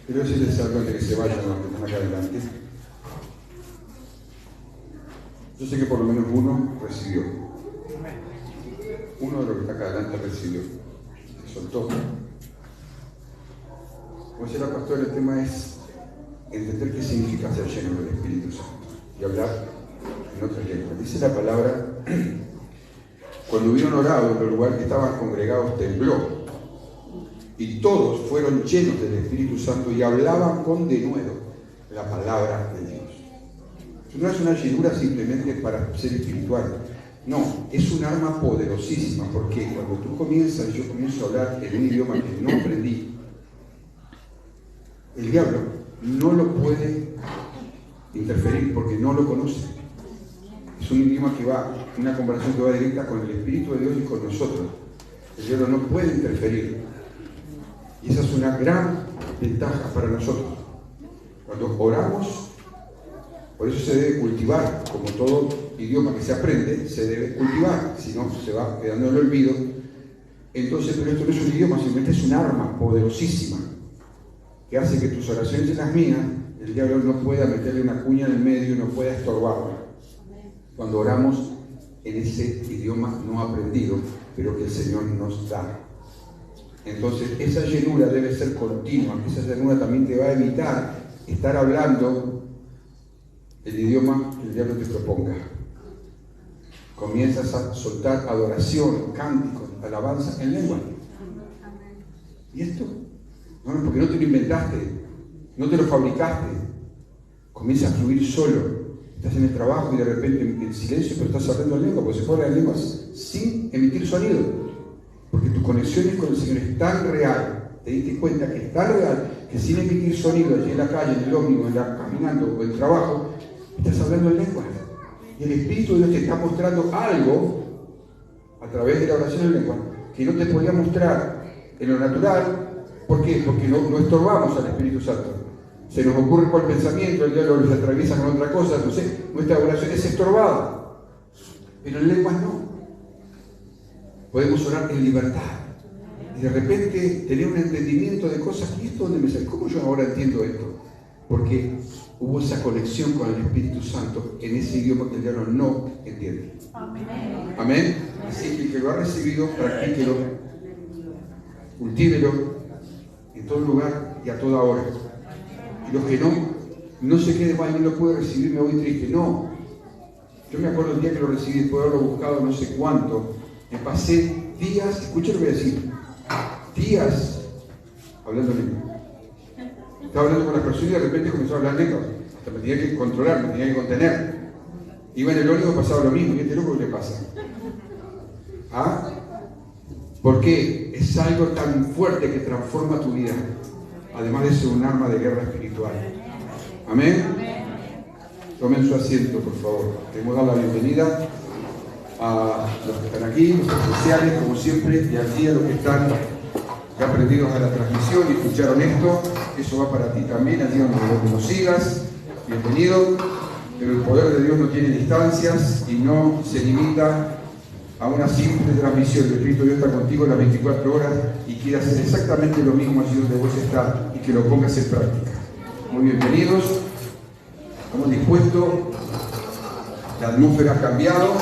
Quiero decirles algo antes de que se vayan los que están acá adelante. Yo sé que por lo menos uno recibió. Uno de los que está acá adelante recibió. Se soltó. Como decía la pastora, el tema es entender qué significa ser lleno del Espíritu Santo y hablar en otras lenguas. Dice la palabra, cuando hubieron orado en el lugar que estaban congregados tembló, y todos fueron llenos del Espíritu Santo y hablaban con denuedo la palabra de Dios. No es una llenura simplemente para ser espiritual, no, es un arma poderosísima, porque cuando tú comienzas, yo comienzo a hablar en un idioma que no aprendí, el diablo no lo puede interferir porque no lo conoce. Es un idioma que va, una conversación que va directa con el Espíritu de Dios y con nosotros. El diablo no puede interferir. Y esa es una gran ventaja para nosotros. Cuando oramos, por eso se debe cultivar, como todo idioma que se aprende, se debe cultivar, si no se va quedando en el olvido. Entonces, pero esto no es un idioma, simplemente es un arma poderosísima que hace que tus oraciones y las mías, el diablo no pueda meterle una cuña en el medio y no pueda estorbarla. Cuando oramos en ese idioma no aprendido, pero que el Señor nos da. Entonces, esa llenura debe ser continua. Esa llenura también te va a evitar estar hablando el idioma que el diablo te proponga. Comienzas a soltar adoración, cánticos, alabanza en lengua. ¿Y esto? No, porque no te lo inventaste, no te lo fabricaste. Comienza a fluir solo. Estás en el trabajo y de repente en silencio, pero estás hablando en lengua, porque se pone en lenguas sin emitir sonido. Porque tu conexión con el Señor es tan real, te diste cuenta que es tan real, que sin emitir sonido allí en la calle, en el ómnibus, caminando o en el trabajo, estás hablando en lenguas. Y el Espíritu de Dios te está mostrando algo a través de la oración en lengua que no te podía mostrar en lo natural. ¿Por qué? Porque no estorbamos al Espíritu Santo. Se nos ocurre por el pensamiento, el diablo nos atraviesa con otra cosa, entonces nuestra oración es estorbada. Pero en lenguas no. Podemos orar en libertad. Y de repente tener un entendimiento de cosas. ¿Y esto dónde me sale? ¿Cómo yo ahora entiendo esto? Porque hubo esa conexión con el Espíritu Santo en ese idioma que el diablo no entiende. Amén. Amén. Así que el que lo ha recibido, practíquelo, cultívelo en todo lugar y a toda hora. Y los que no se quede mal, no lo puedo recibir, me voy triste. No. Yo me acuerdo el día que lo recibí, después de haberlo buscado no sé cuánto, me pasé días, escuchen lo que voy a decir, días hablando lengua. Estaba hablando con la persona y de repente comenzó a hablar lengua. Hasta me tenía que controlar, me tenía que contener. Iba en el ómnibus, pasaba lo mismo. ¿Y este loco qué le pasa? ¿Ah? Porque es algo tan fuerte que transforma tu vida. Además de ser un arma de guerra espiritual. Amén. Tomen su asiento, por favor. Queremos dar la bienvenida a los que están aquí, los especiales, como siempre, y aquí a los que están ya aprendidos a la transmisión y escucharon esto. Eso va para ti también, allí donde nos sigas. Bienvenido. Pero el poder de Dios no tiene distancias y no se limita a una simple transmisión. El Espíritu de Dios está contigo las 24 horas y quiere hacer exactamente lo mismo allí donde vos estás y que lo pongas en práctica. Muy bienvenidos. Estamos dispuestos. La atmósfera ha cambiado.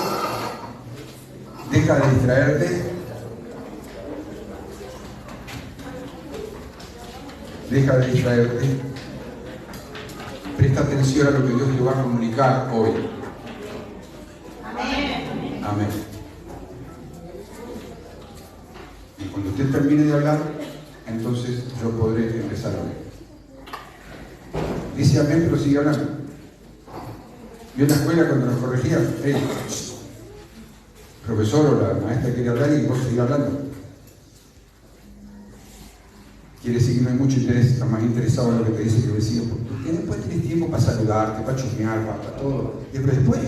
Deja de distraerte. Deja de distraerte. Presta atención a lo que Dios te va a comunicar hoy. Amén. Amén. Y cuando usted termine de hablar, entonces yo podré empezar a hablar. Dice amén, pero sigue hablando. Yo en la escuela cuando nos corregían, hey, profesor o la maestra quiere hablar y vos seguís hablando. Quiere decir que no hay mucho interés, está más interesado en lo que te dice que el vecino, porque después tenés tiempo para saludarte, para chusmear, para todo. Pero después,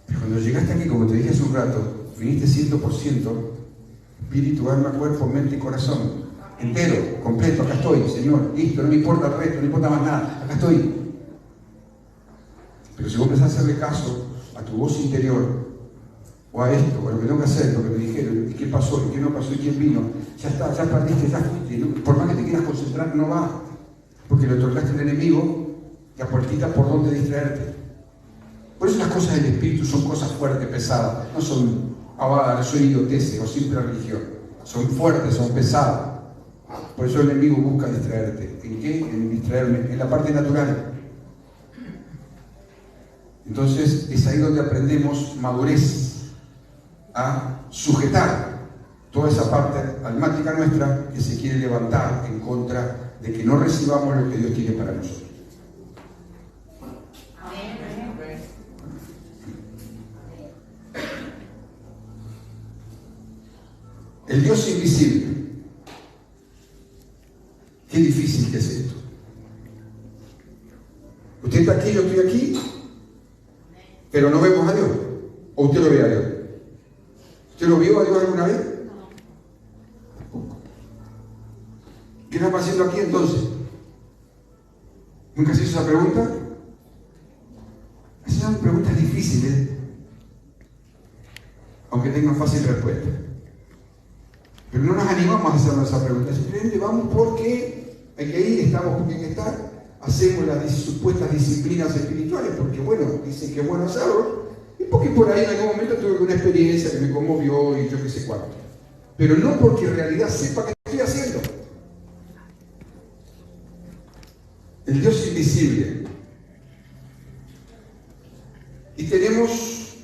pero cuando llegaste aquí, como te dije hace un rato, viniste 100%, espíritu, alma, cuerpo, mente y corazón, entero, completo, acá estoy, Señor, listo, no me importa el resto, no importa más nada, acá estoy. Pero si vos empezás a hacerle caso a tu voz interior, o a esto, o a lo que tengo que hacer, lo que me dijeron, y qué pasó, y qué no pasó, y quién vino. Ya está, ya perdiste, ya fuiste. ¿No? Por más que te quieras concentrar, no va. Porque le otorgaste al enemigo que apuertita por dónde distraerte. Por eso las cosas del Espíritu son cosas fuertes, pesadas. No son no soy idioteces o simple religión. Son fuertes, son pesadas. Por eso el enemigo busca distraerte. ¿En qué? En distraerme, en la parte natural. Entonces es ahí donde aprendemos madurez, a sujetar toda esa parte almática nuestra que se quiere levantar en contra de que no recibamos lo que Dios tiene para nosotros. El Dios invisible. Qué difícil que es esto. Usted está aquí, yo estoy aquí, pero no vemos a Dios. ¿O usted lo ve a Dios? ¿Usted lo vio a Dios alguna vez? ¿Qué está pasando aquí entonces? ¿Nunca se hizo esa pregunta? Esas son preguntas difíciles, aunque tengan fácil respuesta. Pero no nos animamos a hacernos esa pregunta. Simplemente vamos porque hay que ir, estamos porque hay que estar. Hacemos las supuestas disciplinas espirituales porque, bueno, dicen que es bueno hacerlo. Y porque por ahí en algún momento tuve una experiencia que me conmovió y yo qué sé cuánto. Pero no porque en realidad sepa qué estoy haciendo. El Dios invisible. Y tenemos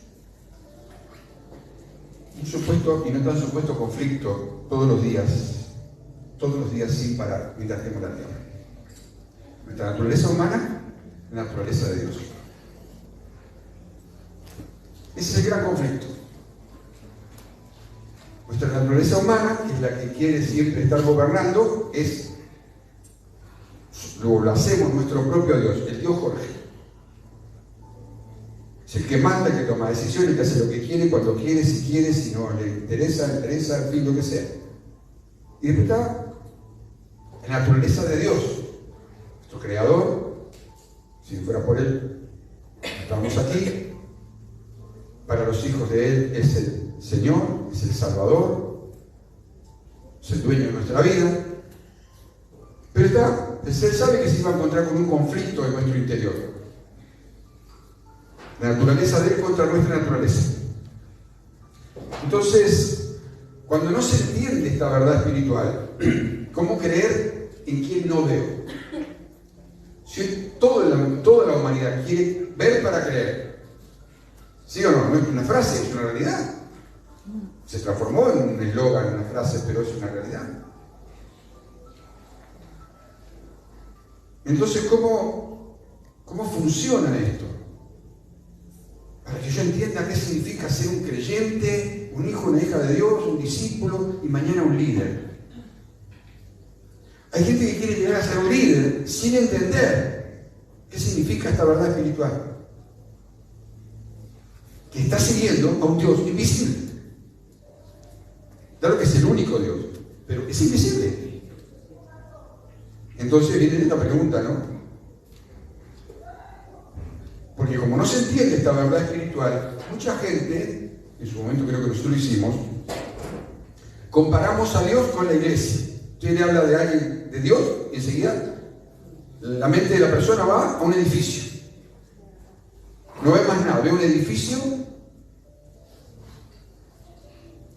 un supuesto y no tan supuesto conflicto todos los días sin parar, mientras tenemos la tierra. Nuestra naturaleza humana, la naturaleza de Dios. Ese es el gran conflicto. Nuestra naturaleza humana, que es la que quiere siempre estar gobernando, lo hacemos nuestro propio Dios, el Dios Jorge. Es el que manda, el que toma decisiones, que hace lo que quiere, cuando quiere, si no le interesa, en fin, lo que sea. Y después está la naturaleza de Dios, nuestro Creador. Si fuera por Él, estamos aquí. Para los hijos de Él es el Señor, es el Salvador, es el dueño de nuestra vida. Pero Él sabe que se va a encontrar con un conflicto en nuestro interior. La naturaleza de Él contra nuestra naturaleza. Entonces, cuando no se entiende esta verdad espiritual, ¿cómo creer en quien no veo? Si toda la humanidad quiere ver para creer, ¿sí o no? No es una frase, es una realidad. Se transformó en un eslogan, en una frase, pero es una realidad. Entonces, ¿cómo funciona esto? Para que yo entienda qué significa ser un creyente, un hijo, una hija de Dios, un discípulo y mañana un líder. Hay gente que quiere llegar a ser un líder sin entender qué significa esta verdad espiritual. Que está siguiendo a un Dios invisible. Claro que es el único Dios, pero es invisible. Entonces viene esta pregunta, ¿no? Porque como no se entiende esta verdad espiritual, mucha gente, en su momento creo que nosotros lo hicimos, comparamos a Dios con la iglesia. Usted le habla de alguien, de Dios, y enseguida la mente de la persona va a un edificio. No ve más nada, ve un edificio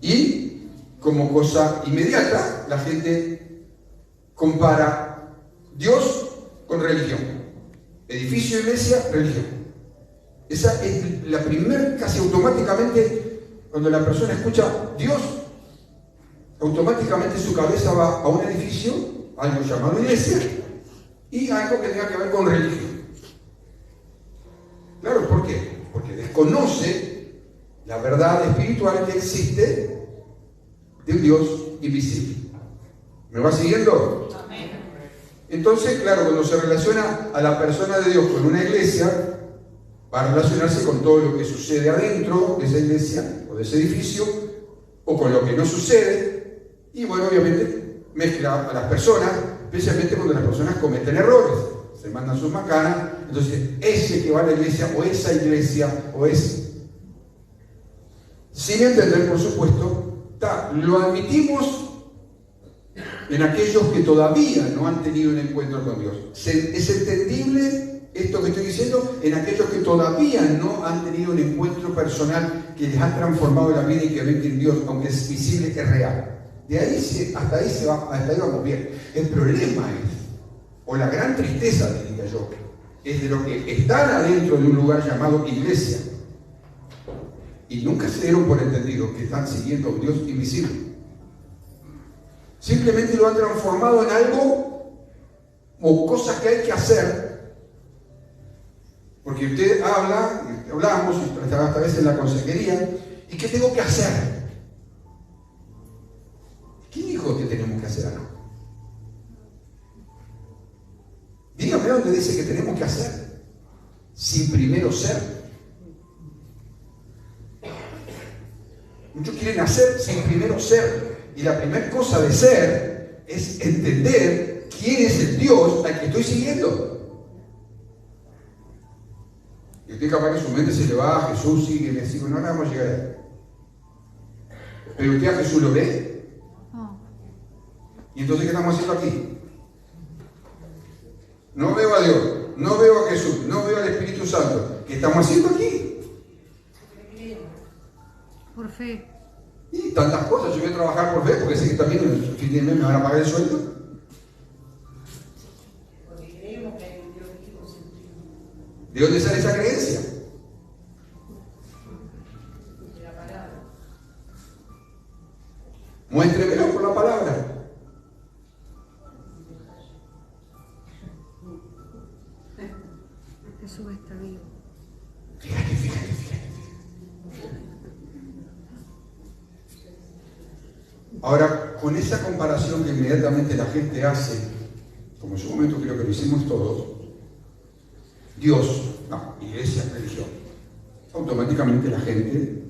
y como cosa inmediata la gente compara Dios con religión. Edificio, iglesia, religión. Esa es la primera, casi automáticamente, cuando la persona escucha Dios, automáticamente su cabeza va a un edificio, algo llamado iglesia, y algo que tenga que ver con religión. Claro, ¿por qué? Porque desconoce la verdad espiritual que existe de un Dios invisible. ¿Me va siguiendo? Amén. Entonces, claro, cuando se relaciona a la persona de Dios con una iglesia, va a relacionarse con todo lo que sucede adentro de esa iglesia o de ese edificio, o con lo que no sucede, y bueno, obviamente mezcla a las personas, especialmente cuando las personas cometen errores, se mandan sus macanas. Entonces ese que va a la iglesia, o esa iglesia, o es Sin entender, por supuesto, lo admitimos en aquellos que todavía no han tenido un encuentro con Dios. Es entendible esto que estoy diciendo en aquellos que todavía no han tenido un encuentro personal que les ha transformado la vida y que ven que en Dios, aunque es visible, es real. De ahí hasta ahí vamos bien. El problema o la gran tristeza, diría yo, es de los que están adentro de un lugar llamado iglesia y nunca se dieron por entendido que están siguiendo a un Dios invisible. Simplemente lo han transformado en algo o cosas que hay que hacer, porque usted hablamos esta vez en la consejería, ¿y qué tengo que hacer? ¿Quién dijo que tenemos que hacer algo? Dígame dónde dice que tenemos que hacer, sin primero ser. Muchos quieren hacer sin primero ser. Y la primera cosa de ser es entender quién es el Dios al que estoy siguiendo. Y usted capaz que su mente se le va a Jesús, sigue, me sigue, no vamos a llegar ahí. Pero usted a Jesús lo ve. ¿Y entonces qué estamos haciendo aquí? No veo a Dios, no veo a Jesús, no veo al Espíritu Santo. ¿Qué estamos haciendo aquí? Por fe. Y tantas cosas, yo voy a trabajar por fe, porque sé que también en el fin de mes me van a pagar el sueldo. Porque creemos que hay un Dios vivo sin ti. ¿De dónde sale esa creencia? De la palabra. Muéstremelo por la palabra. Jesús está vivo. Fíjate. Ahora, con esa comparación que inmediatamente la gente hace, como en su momento creo que lo hicimos todos, Dios, iglesia, religión, automáticamente la gente,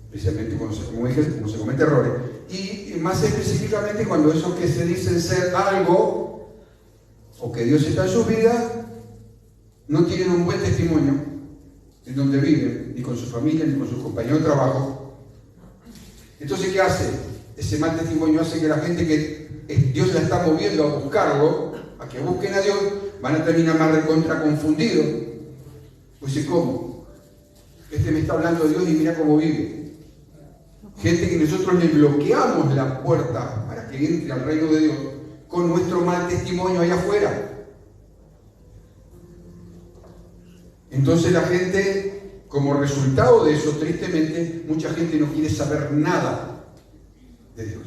especialmente cuando se comete errores, y más específicamente cuando esos que se dicen ser algo, o que Dios está en su vida, no tienen un buen testimonio en donde viven, ni con su familia, ni con sus compañeros de trabajo. Entonces, ¿qué hace? Ese mal testimonio hace que la gente que Dios la está moviendo a buscarlo, a que busquen a Dios, van a terminar más recontra confundidos. Pues dice, ¿cómo? Este me está hablando de Dios y mira cómo vive. Gente que nosotros le bloqueamos la puerta para que entre al reino de Dios con nuestro mal testimonio allá afuera. Entonces la gente, como resultado de eso, tristemente, mucha gente no quiere saber nada de Dios.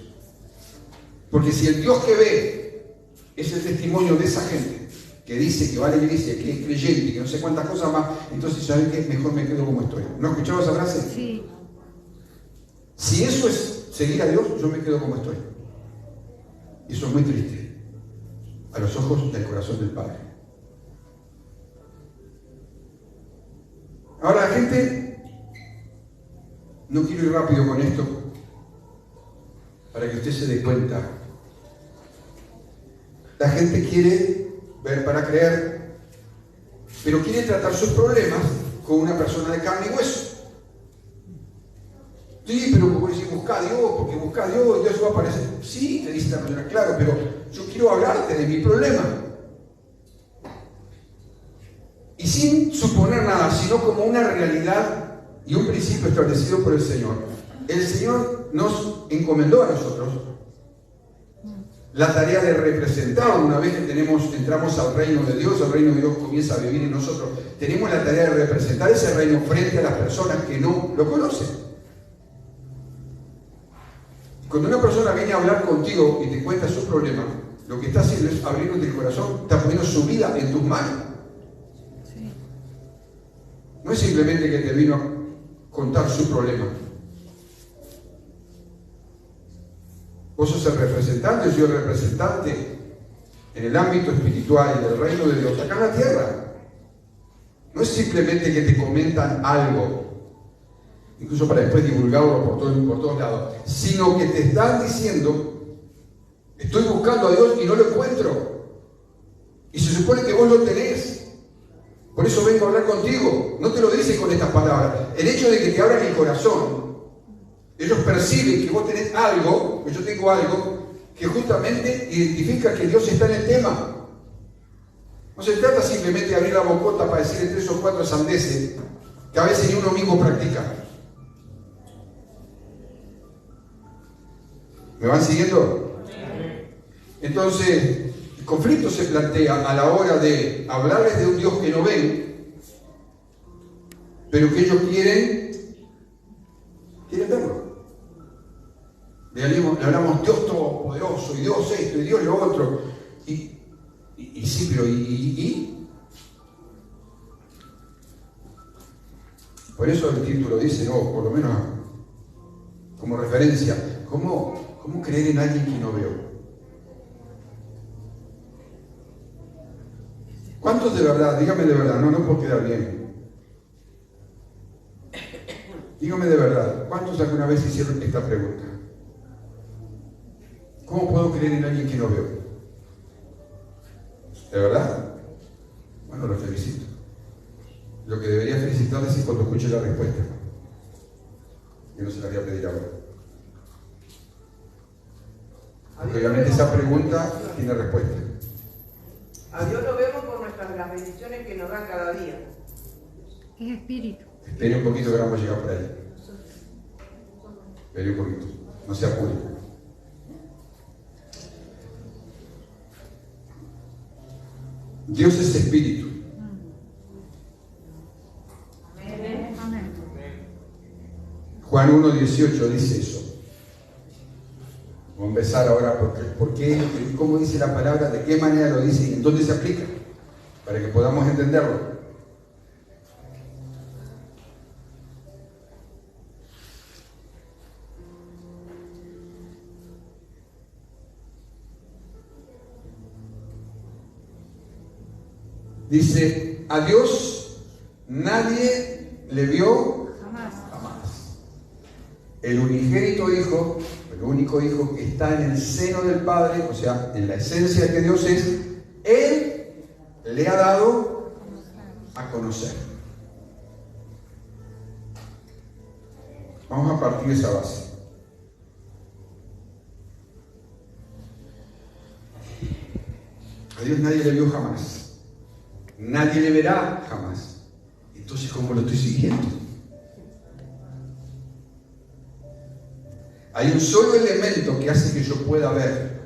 Porque si el Dios que ve es el testimonio de esa gente, que dice que va a la iglesia, que es creyente, que no sé cuántas cosas más, entonces ¿saben qué? Mejor me quedo como estoy. ¿No has escuchado esa frase? Sí. Si eso es seguir a Dios, yo me quedo como estoy. Y eso es muy triste, a los ojos del corazón del Padre. Ahora la gente, no quiero ir rápido con esto, para que usted se dé cuenta. La gente quiere ver para creer, pero quiere tratar sus problemas con una persona de carne y hueso. Sí, pero como decir, busca a Dios, porque busca a Dios, Dios va a aparecer. Sí, te dice la persona, claro, pero yo quiero hablarte de mi problema. Y sin suponer nada, sino como una realidad y un principio establecido por el Señor. El Señor nos encomendó a nosotros la tarea de representar. Una vez que entramos al reino de Dios, el reino de Dios comienza a vivir en nosotros. Tenemos la tarea de representar ese reino frente a las personas que no lo conocen. Cuando una persona viene a hablar contigo y te cuenta su problema, lo que está haciendo es abrirte el corazón, está poniendo su vida en tus manos. No es simplemente que te vino a contar su problema. Vos sos el representante, yo soy el representante en el ámbito espiritual y del reino de Dios acá en la tierra. No es simplemente que te comentan algo, incluso para después divulgarlo por todos lados, sino que te están diciendo, estoy buscando a Dios y no lo encuentro. Y se supone que vos lo tenés. Por eso vengo a hablar contigo. No te lo dice con estas palabras. El hecho de que te abran el corazón, ellos perciben que vos tenés algo, que yo tengo algo, que justamente identifica que Dios está en el tema. No se trata simplemente de abrir la bocota para decir 3 o 4 sandeces que a veces ni uno mismo practica. ¿Me van siguiendo? Entonces, el conflicto se plantea a la hora de hablarles de un Dios que no ven, pero que ellos quieren verlo. Le hablamos Dios todopoderoso, y Dios esto, y Dios lo otro. Y sí, pero ¿y? Por eso el título dice, no, por lo menos como referencia, ¿cómo creer en alguien que no veo? ¿Cuántos de verdad? Dígame de verdad, no por quedar bien. Dígame de verdad, ¿cuántos alguna vez hicieron esta pregunta? ¿Cómo puedo creer en alguien que no veo? ¿De verdad? Bueno, los felicito. Lo que debería felicitarles es cuando escuche la respuesta. Yo no se la voy a pedir ahora. Porque obviamente esa pregunta tiene respuesta. A Dios lo vemos por las bendiciones que nos dan cada día. Es espíritu. Espere un poquito que vamos a llegar por ahí. Espere un poquito. No se apure. Dios es espíritu. Amén. Juan 1:18 dice eso. Vamos a empezar ahora por qué, cómo dice la palabra, de qué manera lo dice y en dónde se aplica, para que podamos entenderlo. Dice, a Dios nadie le vio Jamás. El unigénito Hijo, el único Hijo que está en el seno del Padre, o sea, en la esencia que Dios es, Él le ha dado a conocer. Vamos a partir de esa base. A Dios nadie le vio jamás. Nadie le verá jamás. Entonces, ¿cómo lo estoy siguiendo? Hay un solo elemento que hace que yo pueda ver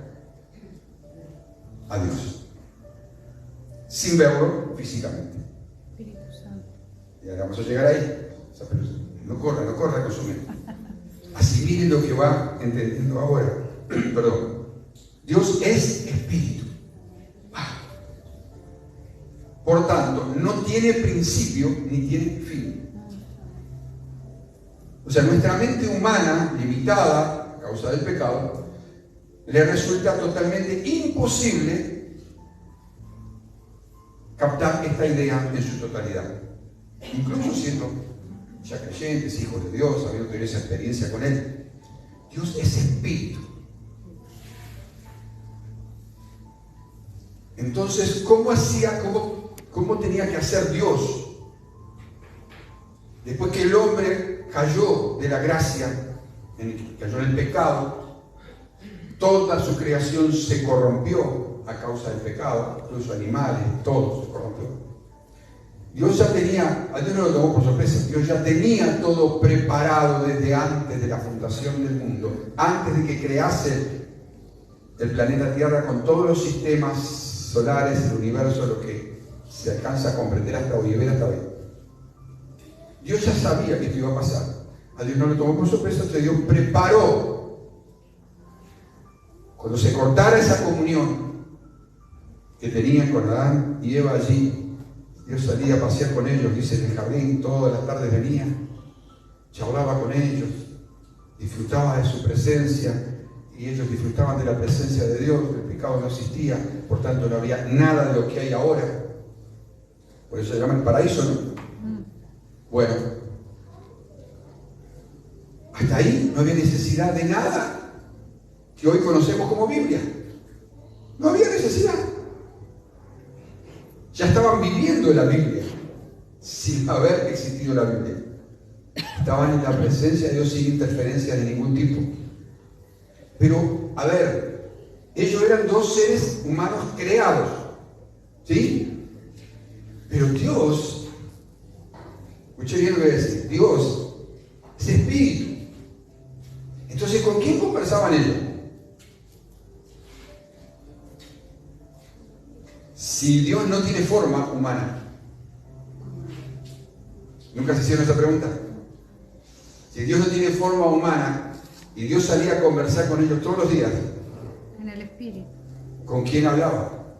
a Dios, sin verlo físicamente. Espíritu Santo. Y ahora vamos a llegar ahí. O sea, pero no corra con su mente. Asimilen lo que va entendiendo ahora. Perdón. Dios es espíritu. Por tanto, no tiene principio ni tiene fin. O sea, nuestra mente humana, limitada a causa del pecado, le resulta totalmente imposible captar esta idea en su totalidad. Incluso siendo ya creyentes, hijos de Dios, habiendo tenido esa experiencia con Él. Dios es espíritu. Entonces, ¿cómo tenía que hacer Dios? Después que el hombre cayó de la gracia, cayó en el pecado, toda su creación se corrompió a causa del pecado, incluso animales, todo se corrompió. Dios ya tenía, a Dios no lo tomó por sorpresa, Dios ya tenía todo preparado desde antes de la fundación del mundo, antes de que crease el planeta Tierra con todos los sistemas solares, el universo, lo que se alcanza a comprender hasta hoy y ver hasta hoy. Dios ya sabía que esto iba a pasar. A Dios no lo tomó por sorpresa, entonces Dios preparó. Cuando se cortara esa comunión que tenían con Adán y Eva allí, Dios salía a pasear con ellos, dice, en el jardín, todas las tardes venía, charlaba con ellos, disfrutaba de su presencia, y ellos disfrutaban de la presencia de Dios, el pecado no existía, por tanto no había nada de lo que hay ahora. Por eso se llama el paraíso, ¿no? Bueno, hasta ahí no había necesidad de nada que hoy conocemos como Biblia. No había necesidad. Ya estaban viviendo en la Biblia. sin haber existido la Biblia. Estaban en la presencia de Dios sin interferencias de ningún tipo. Pero, a ver, ellos eran dos seres humanos creados, ¿sí? Pero Dios, escuché bien lo que voy a decir, Dios es espíritu. Entonces, ¿con quién conversaban ellos? Si Dios no tiene forma humana. ¿Nunca se hicieron esa pregunta? Si Dios no tiene forma humana y Dios salía a conversar con ellos todos los días, En el espíritu. ¿con quién hablaba?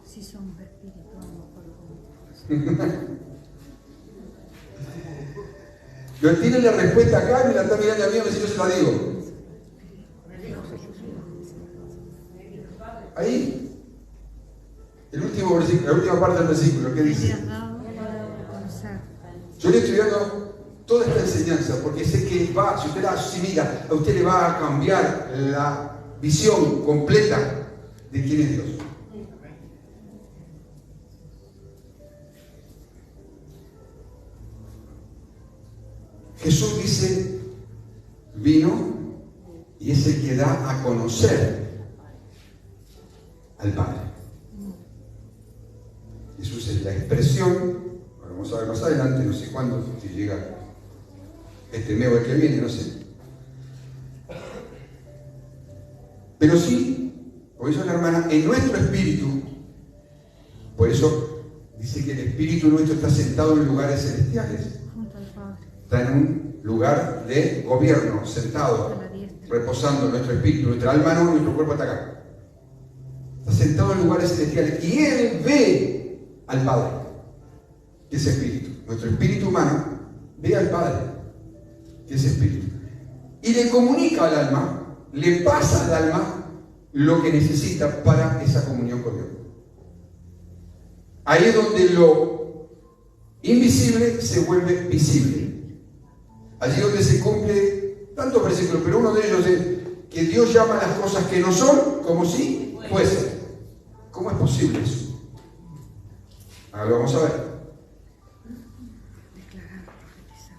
Si somos espíritu, no me acuerdo cómo. Pero tiene la respuesta acá y me la está mirando a mí, a ver si yo se la digo. Ahí. El último versículo, la última parte del versículo, ¿qué Le dice? has dado a conocer. Yo le estoy dando toda esta enseñanza porque sé que va, si usted la asimila, a usted le va a cambiar la visión completa de quién es Dios. Jesús dice, vino y es el que da a conocer al Padre. Jesús es la expresión, ahora vamos a ver más adelante, no sé cuándo, si llega este mes o el que viene, no sé. Pero sí, por eso la hermana, en nuestro espíritu, por eso dice que el espíritu nuestro está sentado en lugares celestiales. Junto al Padre. Está en un lugar de gobierno, sentado, reposando nuestro espíritu, nuestra alma no, nuestro cuerpo está acá. Está sentado en lugares celestiales y Él ve al Padre, que es espíritu. Nuestro espíritu humano ve al Padre, que es espíritu. Y le comunica al alma, le pasa al alma lo que necesita para esa comunión con Dios. Ahí es donde lo invisible se vuelve visible. Allí donde se cumple tantos versículos, pero uno de ellos es que Dios llama a las cosas que no son como si fuesen. ¿Cómo es posible eso? Ahora lo vamos a ver.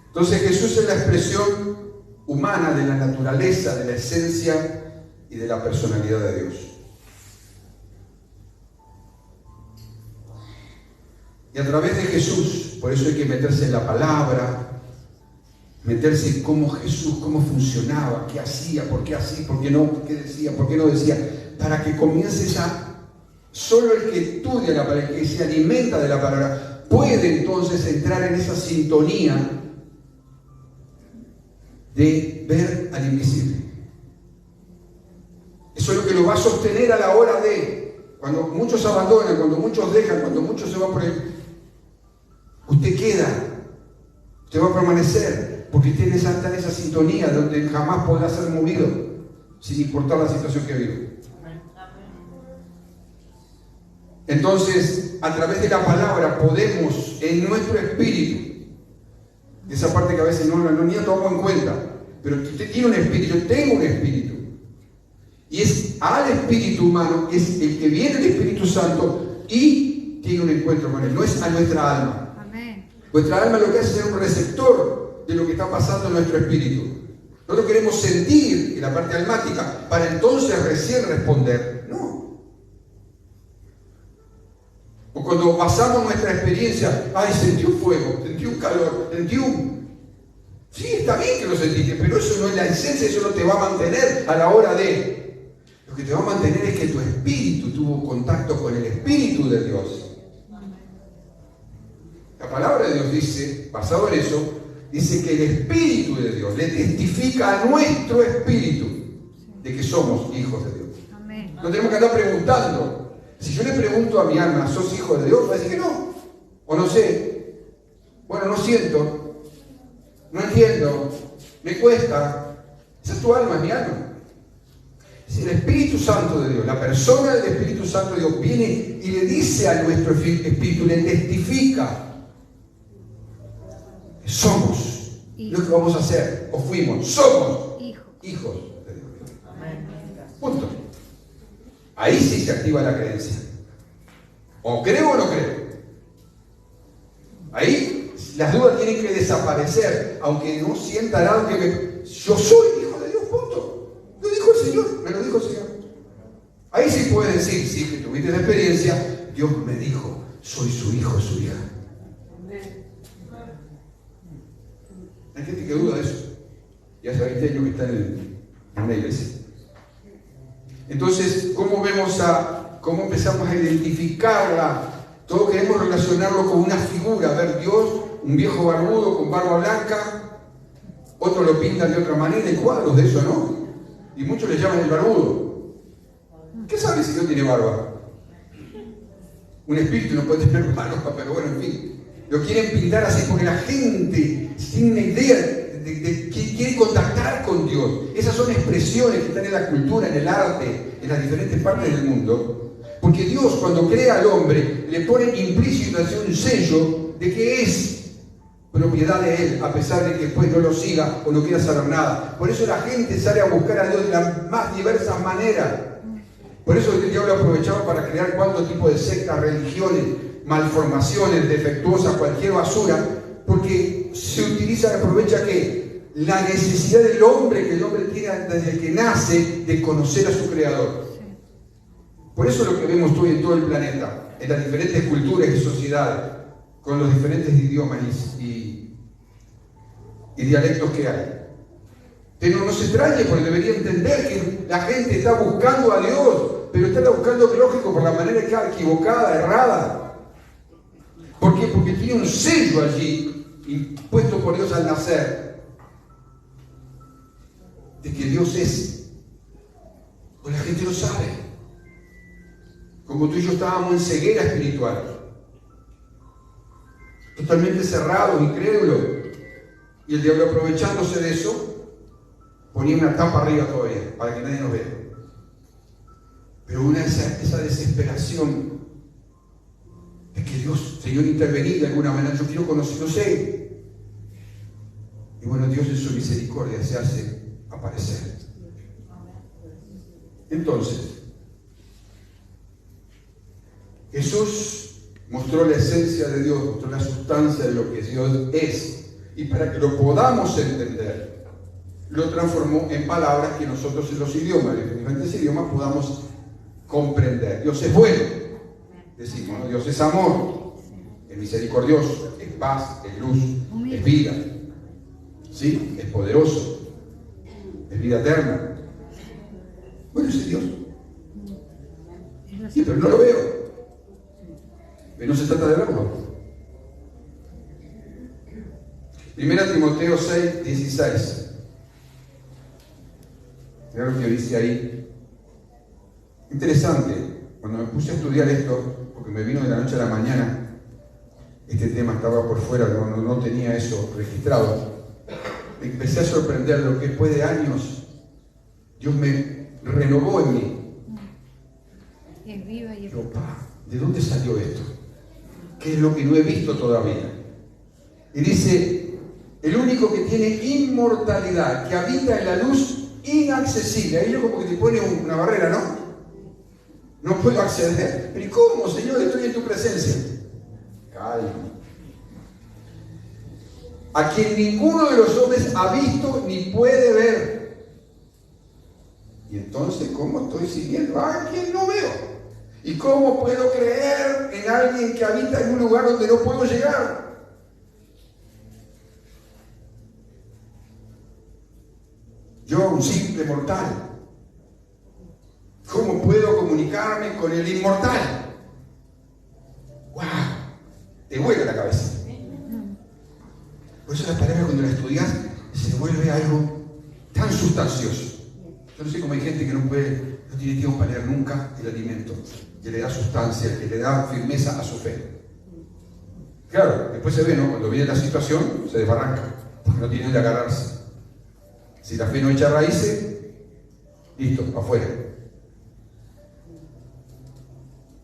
Entonces Jesús es la expresión humana de la naturaleza, de la esencia y de la personalidad de Dios. Y a través de Jesús, por eso hay que meterse en la palabra, meterse en cómo Jesús, cómo funcionaba, qué hacía, por qué así, por qué no, qué decía, por qué no decía, para que comience ya. Solo el que estudia la palabra, el que se alimenta de la palabra, puede entonces entrar en esa sintonía de ver al invisible. Eso es lo que lo va a sostener a la hora de, cuando muchos abandonan, cuando muchos dejan, cuando muchos se van por el... Usted queda, usted va a permanecer, porque usted está en esa sintonía donde jamás podrá ser movido, sin importar la situación que vive. Entonces, a través de la palabra podemos, en nuestro espíritu, esa parte que a veces no ni la tomamos en cuenta, pero usted tiene un espíritu, yo tengo un espíritu, y es al espíritu humano, es el que viene el Espíritu Santo y tiene un encuentro con él, no es a nuestra alma. Amén. Nuestra alma lo que hace es un receptor de lo que está pasando en nuestro espíritu. Nosotros queremos sentir en la parte almática para entonces recién responder. No. O cuando pasamos nuestra experiencia, ay, sentí un fuego, sentí un calor, sentí un... Sí, está bien que lo sentiste, pero eso no es la esencia, eso no te va a mantener a la hora de... Lo que te va a mantener es que tu espíritu tuvo contacto con el Espíritu de Dios. La palabra de Dios dice, basado en eso, dice que el Espíritu de Dios le testifica a nuestro espíritu de que somos hijos de Dios. Amén. No tenemos que andar preguntando. Si yo le pregunto a mi alma, ¿sos hijo de Dios? Va a decir que no. O no sé. Bueno, no siento. No entiendo. Me cuesta. Esa es tu alma, es mi alma. Si el Espíritu Santo de Dios, la persona del Espíritu Santo de Dios viene y le dice a nuestro espíritu, le testifica que somos lo que vamos a hacer, o fuimos, somos hijos de Dios. Punto. Ahí sí se activa la creencia. O creo o no creo. Ahí las dudas tienen que desaparecer, aunque no sienta nada yo soy hijo de Dios, punto. Lo dijo el Señor, me lo dijo el Señor. Ahí sí puede decir, sí, que tuviste la experiencia, Dios me dijo, soy su hijo, su hija. Hay gente que duda de eso. Y hace 20 años que está en una iglesia. Entonces, ¿cómo empezamos a identificarla? Todos queremos relacionarlo con una figura, ver Dios, un viejo barbudo con barba blanca, otros lo pintan de otra manera, hay cuadros de eso, ¿no? Y muchos le llaman el barbudo. ¿Qué sabe si Dios tiene barba? Un espíritu no puede tener barba, pero bueno, en fin. Lo quieren pintar así porque la gente tiene una idea de que quiere contactar con Dios. Esas son expresiones que están en la cultura, en el arte, en las diferentes partes del mundo. Porque Dios, cuando crea al hombre, le pone implícito un sello de que es propiedad de Él, a pesar de que después no lo siga o no quiera saber nada. Por eso la gente sale a buscar a Dios de las más diversas maneras. Por eso el diablo aprovechaba para crear cuánto tipo de sectas, religiones, malformaciones, defectuosas, cualquier basura, porque se utiliza, aprovecha que la necesidad del hombre, que el hombre tiene desde que nace, de conocer a su Creador. Por eso lo que vemos hoy en todo el planeta, en las diferentes culturas y sociedades, con los diferentes idiomas y dialectos que hay. Pero no se extrañe, porque debería entender que la gente está buscando a Dios, pero está buscando, lógico, por la manera equivocada, errada. ¿Por qué? Porque tiene un sello allí, impuesto por Dios al nacer, de que Dios es. Pues la gente lo sabe. Como tú y yo estábamos en ceguera espiritual, totalmente cerrados, incrédulos, y el diablo, aprovechándose de eso, ponía una tapa arriba todavía para que nadie nos vea. Pero esa desesperación de que Dios, Señor, intervenir de alguna manera, yo quiero conocer, no sé. Y bueno, Dios en su misericordia se hace aparecer. Entonces, Jesús mostró la esencia de Dios, mostró la sustancia de lo que Dios es. Y para que lo podamos entender, lo transformó en palabras que nosotros en los idiomas, en diferentes idiomas, podamos comprender. Dios es bueno, decimos, ¿no? Dios es amor, es misericordioso, es paz, es luz, es vida, ¿sí? Es poderoso, es vida eterna. Bueno, ese es Dios. Sí, pero no lo veo. Pero no se trata de verlo. 1 Timoteo 6, 16. Mira lo que dice ahí. Interesante. Cuando me puse a estudiar esto, porque me vino de la noche a la mañana, este tema estaba por fuera, no tenía eso registrado. Me empecé a sorprender lo que después de años Dios me renovó en mí. Es viva y es Yo, ¿de dónde salió esto? ¿Qué es lo que no he visto todavía? Y dice, el único que tiene inmortalidad, que habita en la luz inaccesible. Ahí yo como que te pone una barrera, ¿no? No puedo acceder. Pero ¿y cómo, Señor? Estoy en tu presencia. Calma. A quien ninguno de los hombres ha visto ni puede ver. Y entonces, ¿cómo estoy siguiendo a quien no veo? ¿Y cómo puedo creer en alguien que habita en un lugar donde no puedo llegar? Yo, un simple mortal, ¿cómo puedo comunicarme con el inmortal? ¡Wow! Te vuela la cabeza. Por eso la palabra, cuando la estudias, se vuelve algo tan sustancioso. Yo no sé cómo hay gente que no tiene tiempo para leer nunca el alimento, que le da sustancia, que le da firmeza a su fe. Claro, después se ve, ¿no? Cuando viene la situación, se desbarranca, porque no tiene de agarrarse. Si la fe no echa raíces, listo, afuera.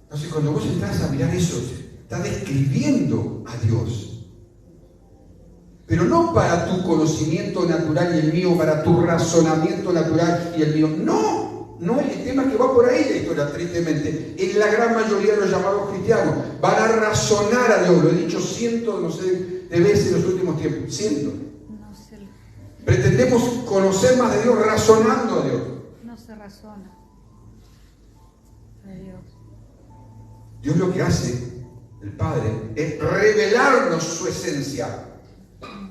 Entonces, cuando vos entras a mirar eso, está describiendo a Dios. Pero no para tu conocimiento natural y el mío, para tu razonamiento natural y el mío. No, No, el tema es que va por ahí la historia, tristemente. En la gran mayoría de los llamados cristianos van a razonar a Dios. Lo he dicho cientos, no sé, de veces en los últimos tiempos. Cientos. No se, Pretendemos conocer más de Dios razonando a Dios. no se razona a Dios. Dios lo que hace, el Padre, es revelarnos su esencia,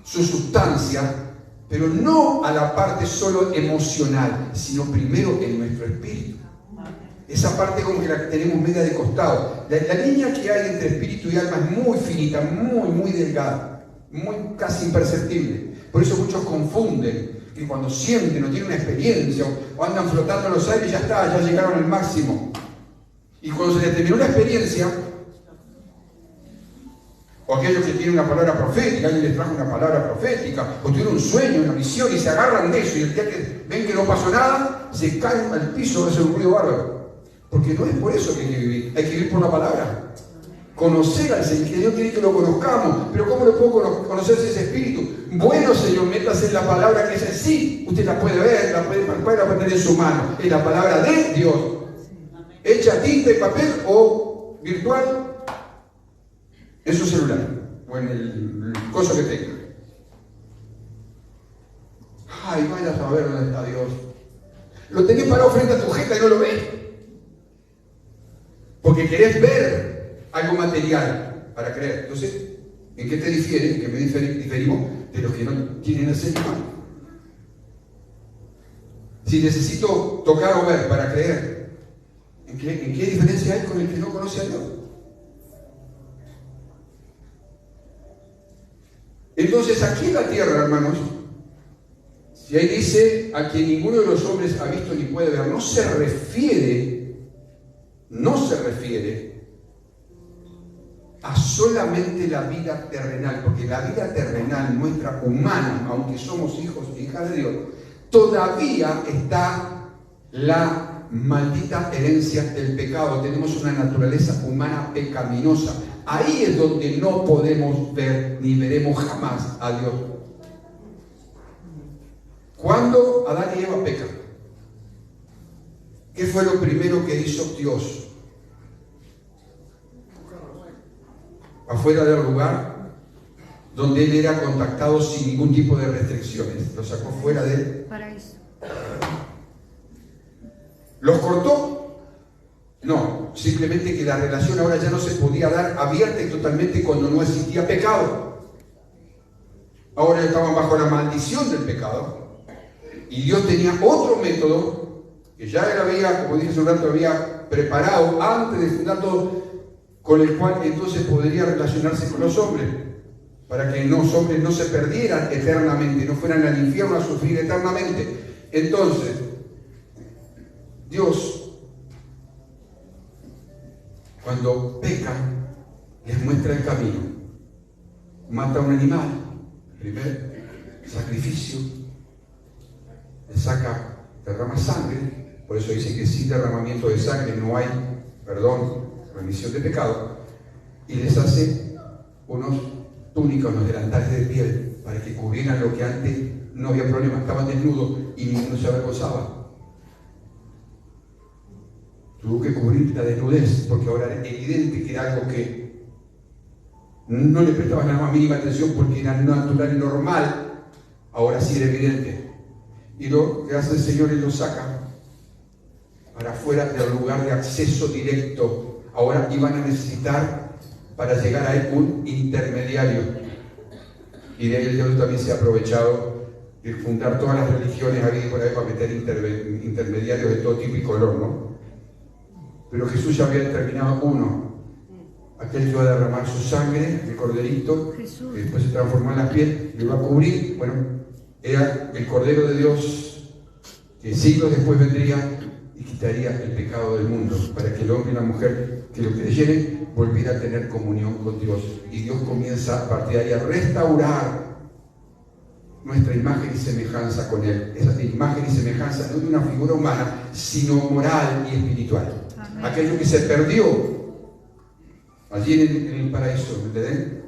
su sustancia, pero no a la parte solo emocional, sino primero en nuestro espíritu. Esa parte como que la tenemos media de costado. La línea que hay entre espíritu y alma es muy finita, muy delgada, muy casi imperceptible. Por eso muchos confunden que cuando sienten o tienen una experiencia o andan flotando en los aires, ya está, ya llegaron al máximo. Y cuando se les terminó la experiencia, o aquellos que tienen una palabra profética, alguien les trajo una palabra profética, o tuvieron un sueño, una visión, y se agarran de eso, y el día que ven que no pasó nada, se caen al piso, hacen un ruido bárbaro. Porque no es por eso que hay que vivir por la palabra. Conocer al Señor, que Dios quiere que lo conozcamos, pero ¿cómo lo puedo conocer si es espíritu? Bueno, Señor, métase en la palabra que es así, usted la puede ver, la puede palpar, la puede tener en su mano, es la palabra de Dios. Hecha tinta y papel o virtual en su celular o en el coso que tenga. Ay, vaya a saber dónde está Dios. Lo tenés parado frente a tu jeta y no lo ves. Porque querés ver algo material para creer. Entonces, ¿en qué te difiere? ¿En qué me diferimos de los que no tienen el Señor? Si necesito tocar o ver para creer, ¿en qué diferencia hay con el que no conoce a Dios? Entonces, aquí en la tierra, hermanos, si ahí dice a quien ninguno de los hombres ha visto ni puede ver, no se refiere a solamente la vida terrenal, porque la vida terrenal nuestra, humana, aunque somos hijos e hijas de Dios, todavía está la maldita herencia del pecado. Tenemos una naturaleza humana pecaminosa. Ahí es donde no podemos ver ni veremos jamás a Dios. Cuando Adán y Eva pecan, ¿qué fue lo primero que hizo Dios? Afuera del lugar donde él era contactado sin ningún tipo de restricciones. Lo sacó fuera del paraíso. ¿Los cortó? No, simplemente que la relación ahora ya no se podía dar abierta y totalmente cuando no existía pecado. Ahora estaban bajo la maldición del pecado y Dios tenía otro método que ya él había, como dije hace un rato, había preparado antes de fundar todo, con el cual entonces podría relacionarse con los hombres, para que los hombres no se perdieran eternamente, no fueran al infierno a sufrir eternamente. Entonces, Dios, cuando peca, les muestra el camino. Mata a un animal, primer sacrificio, le saca, derrama sangre, por eso dice que sin derramamiento de sangre no hay perdón, remisión de pecado, y les hace unos túnicas, unos delantales de piel, para que cubrieran lo que antes no había problema, estaban desnudos y ninguno se avergonzaba. Tuvo que cubrir la desnudez, porque ahora era evidente que era algo que no le prestaban la más mínima atención porque era natural y normal, ahora sí era evidente. Y lo que hace el Señor es lo saca para afuera del lugar de acceso directo. Ahora iban a necesitar para llegar a él un intermediario. Y de ahí el diablo también se ha aprovechado de fundar todas las religiones habidas por ahí para meter intermediarios de todo tipo y color, ¿no? Pero Jesús ya había determinado uno, aquel que iba a derramar su sangre, el corderito, Jesús, que después se transformó en la piel, lo iba a cubrir. Bueno, era el Cordero de Dios que siglos después vendría y quitaría el pecado del mundo, para que el hombre y la mujer que lo creyeren volviera a tener comunión con Dios. Y Dios comienza a partir de ahí a restaurar nuestra imagen y semejanza con Él. Esa imagen y semejanza no de una figura humana, sino moral y espiritual. Amén. Aquello que se perdió allí en el paraíso, ¿me entienden?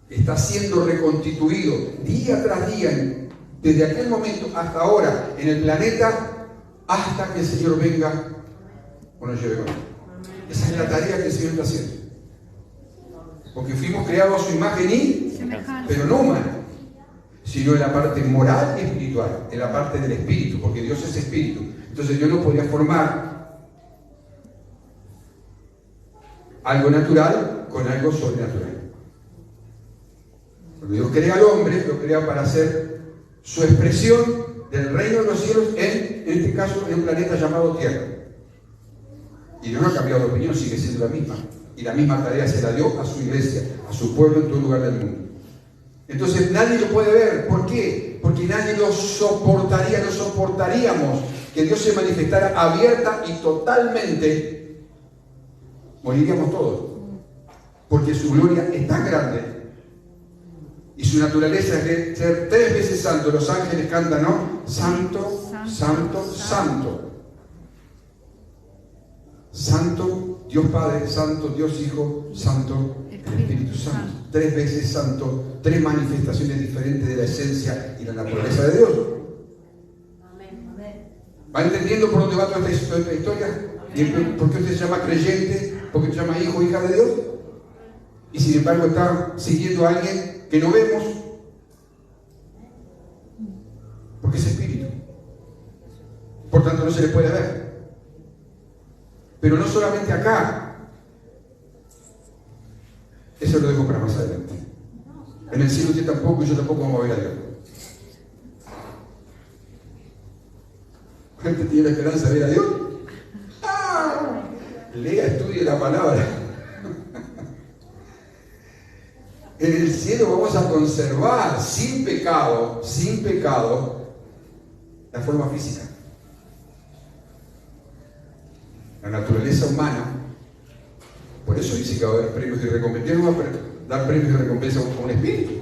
Está siendo reconstituido día tras día, desde aquel momento hasta ahora, en el planeta hasta que el Señor venga o nos lleve con él. Esa es la tarea que el Señor está haciendo. Porque fuimos creados a su imagen pero no humana, sino en la parte moral y espiritual, en la parte del espíritu, porque Dios es espíritu. Entonces Dios no podía formar algo natural con algo sobrenatural. Cuando Dios crea al hombre, lo crea para hacer su expresión del reino de los cielos en este caso, en un planeta llamado Tierra. Y Dios no ha cambiado de opinión, sigue siendo la misma. Y la misma tarea se la dio a su iglesia, a su pueblo en todo lugar del mundo. Entonces nadie lo puede ver. ¿Por qué? Porque nadie lo soportaría, no soportaríamos que Dios se manifestara abierta y totalmente. Moriríamos todos. Porque su gloria es tan grande y su naturaleza es de ser 3 veces santo. Los ángeles cantan, ¿no? Santo, santo, santo. Santo, Dios Padre, Santo, Dios Hijo, Santo, el Espíritu Santo. 3 veces santo, 3 manifestaciones diferentes de la esencia y la naturaleza de Dios. ¿Va entendiendo por dónde va toda esta historia? ¿Por qué usted se llama creyente? ¿Por qué se llama hijo o hija de Dios? Y sin embargo está siguiendo a alguien que no vemos, porque es espíritu. Por tanto no se le puede ver. Pero no solamente acá. Eso lo dejo para más adelante. En el cielo usted tampoco y yo tampoco vamos a ver a Dios. ¿Gente tiene la esperanza de ver a Dios? ¡Ah! Lea, estudie la palabra. En el cielo vamos a conservar sin pecado, la forma física. La naturaleza humana, por eso dice que va a haber premios y recompensas. ¿Quién no va a dar premios y recompensas a un espíritu?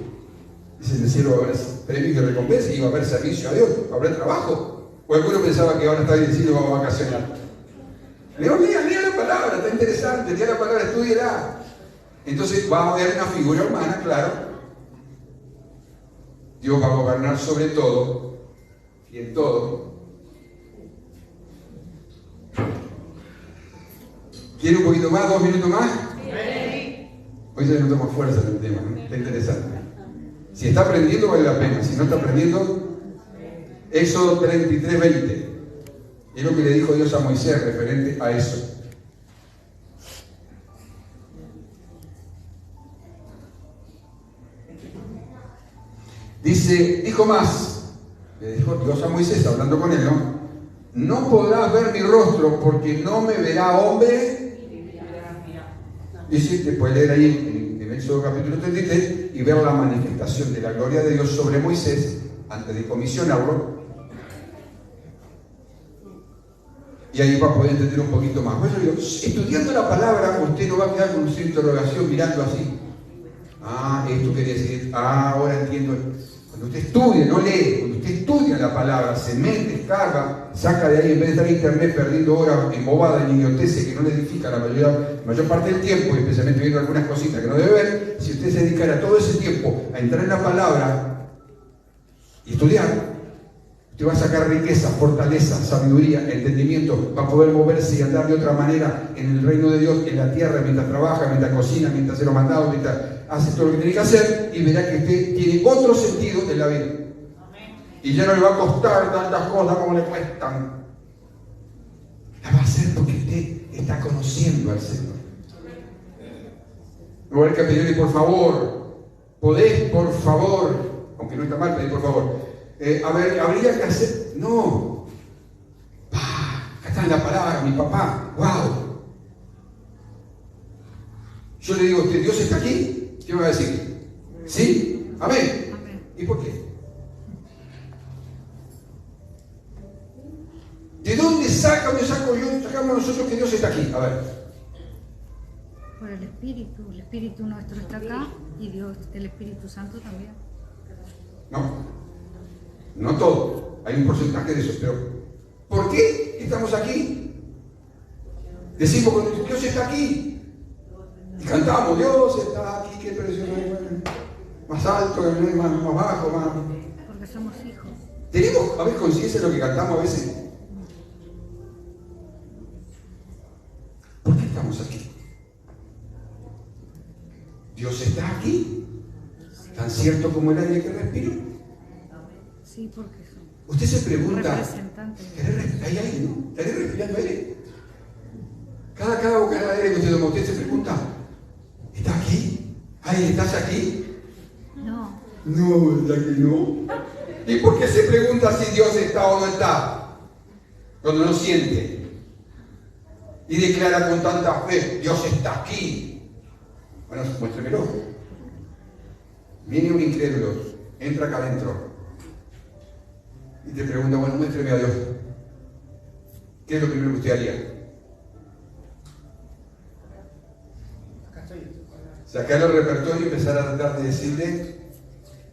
Dice, en el cielo va a haber premios y recompensas y va a haber servicio a Dios, va a haber trabajo. O alguno pensaba que ahora está en el cielo y va a vacacionar. Lea la palabra, está interesante, lea la palabra, estudiela. Entonces va a haber una figura humana, claro. Dios va a gobernar sobre todo y en todo. ¿Quiere un poquito más? 2 minutos más. Hoy se le nota más fuerza en el tema, ¿no? Está interesante. Si está aprendiendo vale la pena, si no está aprendiendo, Éxodo 33:20. Es lo que le dijo Dios a Moisés referente a eso. Dijo más, le dijo Dios a Moisés, hablando con él, ¿no? No podrás ver mi rostro porque no me verá hombre. Dice, después leer ahí en Éxodo capítulo 33 y ver la manifestación de la gloria de Dios sobre Moisés antes de comisionarlo. Y ahí va a poder entender un poquito más. Bueno, digo, estudiando la palabra, usted no va a quedar con su interrogación mirando así. Ah, esto quería decir, ahora entiendo. Cuando usted estudia, no lee, cuando usted estudia la palabra, se mete, carga, saca de ahí, en vez de estar en internet perdiendo horas en bobada, en idioteces que no le edifica la mayor parte del tiempo, y especialmente viendo algunas cositas que no debe ver, si usted se dedicara todo ese tiempo a entrar en la palabra y estudiar, usted va a sacar riqueza, fortaleza, sabiduría, entendimiento, va a poder moverse y andar de otra manera en el reino de Dios, en la tierra, mientras trabaja, mientras cocina, mientras hace los mandados, mientras hace todo lo que tiene que hacer, y verá que usted tiene otro sentido en la vida. Y ya no le va a costar tantas cosas como le cuestan. La va a hacer porque usted está conociendo al Señor. No hay que pedirle por favor, podés por favor, aunque no está mal pedir por favor, habría que hacer, no, acá está en la palabra, mi papá, wow. Yo le digo a usted, ¿Dios está aquí? ¿Qué me va a decir? ¿Sí? Amén. ¿Y por qué? ¿De dónde sacamos nosotros que Dios está aquí? A ver. Por el Espíritu nuestro está acá y Dios, el Espíritu Santo también. No todo, hay un porcentaje de eso, pero ¿por qué estamos aquí? Decimos que Dios está aquí y cantamos, Dios está aquí, qué precioso, más alto, más bajo, más... Porque somos hijos. ¿Tenemos a veces conciencia de lo que cantamos a veces? suelto como el aire que respiro. Sí, porque son Usted se pregunta, representantes. ¿hay aire, no? ¿Estaré respirando aire? Cada bocanada de aire que usted toma, usted se pregunta, ¿está aquí? ¿Ay, estás aquí? No, No, ¿verdad que no? ¿Y por qué se pregunta si Dios está o no está? Cuando no siente. Y declara con tanta fe, Dios está aquí. Bueno, muéstremelo. Viene un incrédulo, entra acá adentro y te pregunta, bueno, muéstreme a Dios. ¿Qué es lo primero que usted haría? Acá estoy. Sacarlo del repertorio y empezar a tratar de decirle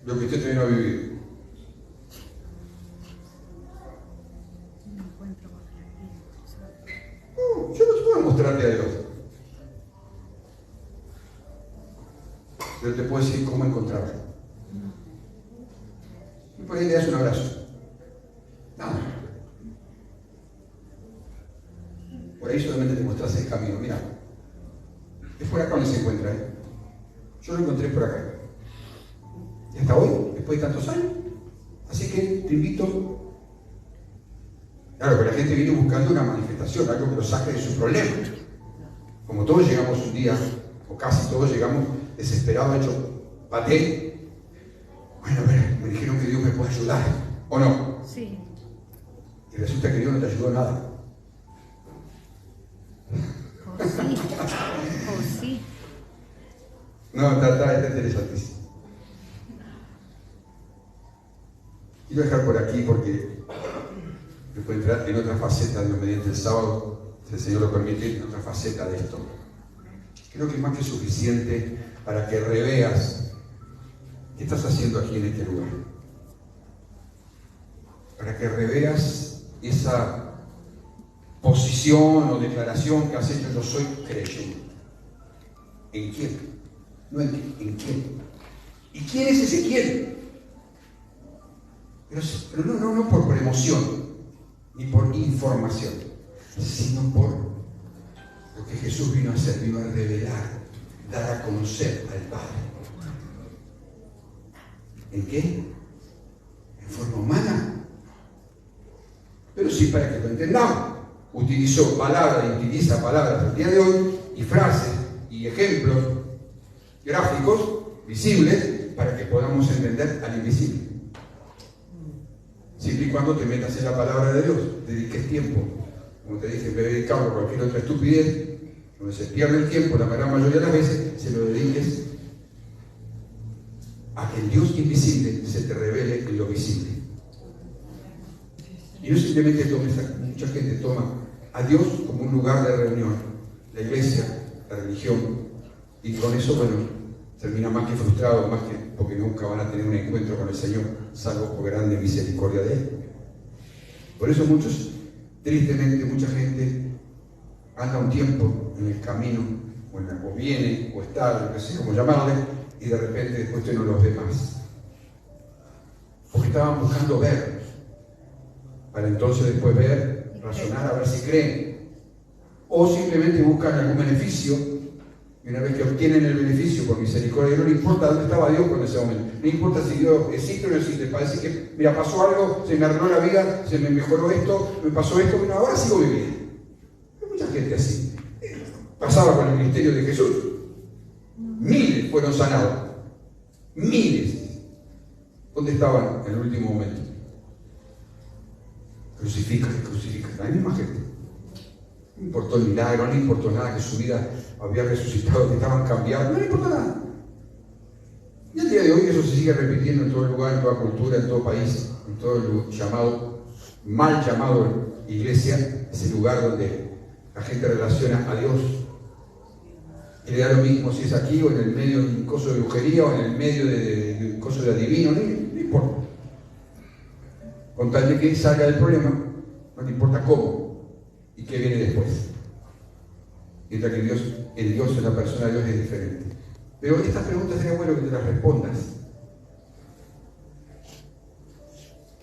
lo que usted todavía no ha vivido. me encuentro con el Espíritu Santo. No, yo no te puedo mostrarle a Dios. Pero te puedo decir cómo encontrarlo. Y por ahí le das un abrazo. Nada. Por ahí solamente te mostras el camino. Mira, es por acá donde se encuentra. Yo lo encontré por acá. Y hasta hoy, después de tantos años. Así que te invito. Claro, que la gente viene buscando una manifestación, algo que lo saque de su problema. Como todos llegamos un día, o casi todos llegamos desesperados, hechos paté. Bueno, a ver, me dijeron que Dios me puede ayudar, ¿o no? Sí, Y resulta que Dios no te ayudó en nada. o sí. No, está interesantísimo. Quiero dejar por aquí porque me puedo entrar en otra faceta, Dios mediante el sábado, si el Señor lo permite, en otra faceta de esto. Creo que es más que suficiente para que reveas qué estás haciendo aquí en este lugar. Para que reveas esa posición o declaración que has hecho, yo soy creyente. ¿En quién? No en quién. ¿Y quién es ese quién? Pero no por promoción, ni por información, sino por lo que Jesús vino a hacer, vino a revelar, dar a conocer al Padre. ¿En qué? ¿En forma humana? Pero sí, para que lo entendamos. Utilizó palabras y utiliza palabras al día de hoy, y frases y ejemplos gráficos, visibles, para que podamos entender al invisible. Siempre y cuando te metas en la palabra de Dios, dediques tiempo. Como te dije, en vez de dedicarlo a cualquier otra estupidez, donde se pierde el tiempo, la gran mayoría de las veces, se lo dediques a que el Dios invisible se te revele en lo visible. Y no simplemente mucha gente toma a Dios como un lugar de reunión, la iglesia, la religión, y con eso, bueno, termina más que frustrado, más que porque nunca van a tener un encuentro con el Señor, salvo por grande misericordia de Él. Por eso tristemente, mucha gente anda un tiempo en el camino, o viene, o está, lo que sea, como llamarle, y de repente después usted no los ve más. Porque estaban buscando ver, para entonces después ver, razonar, a ver si creen. O simplemente buscan algún beneficio, y una vez que obtienen el beneficio por misericordia, no le importa dónde estaba Dios en ese momento. No importa si Dios existe o no existe. Parece que, mira, pasó algo, se me arregló la vida, se me mejoró esto, me pasó esto, bueno, ahora sigo viviendo. Hay mucha gente así. Pasaba con el ministerio de Jesús. Miles fueron sanados. Miles. ¿Dónde estaban en el último momento? Crucifican. La misma gente. No importó el milagro, no le importó nada que su vida había resucitado, que estaban cambiados, no le importó nada. Y al día de hoy eso se sigue repitiendo en todo lugar, en toda cultura, en todo país, en todo el mal llamado iglesia, ese lugar donde la gente relaciona a Dios. Y le da lo mismo si es aquí o en el medio de un coso de brujería o en el medio de un coso de adivino, no importa. Con tal de que salga del problema, no te importa cómo y qué viene después. Mientras que el Dios en la persona de Dios es diferente. Pero estas preguntas sería bueno que te las respondas.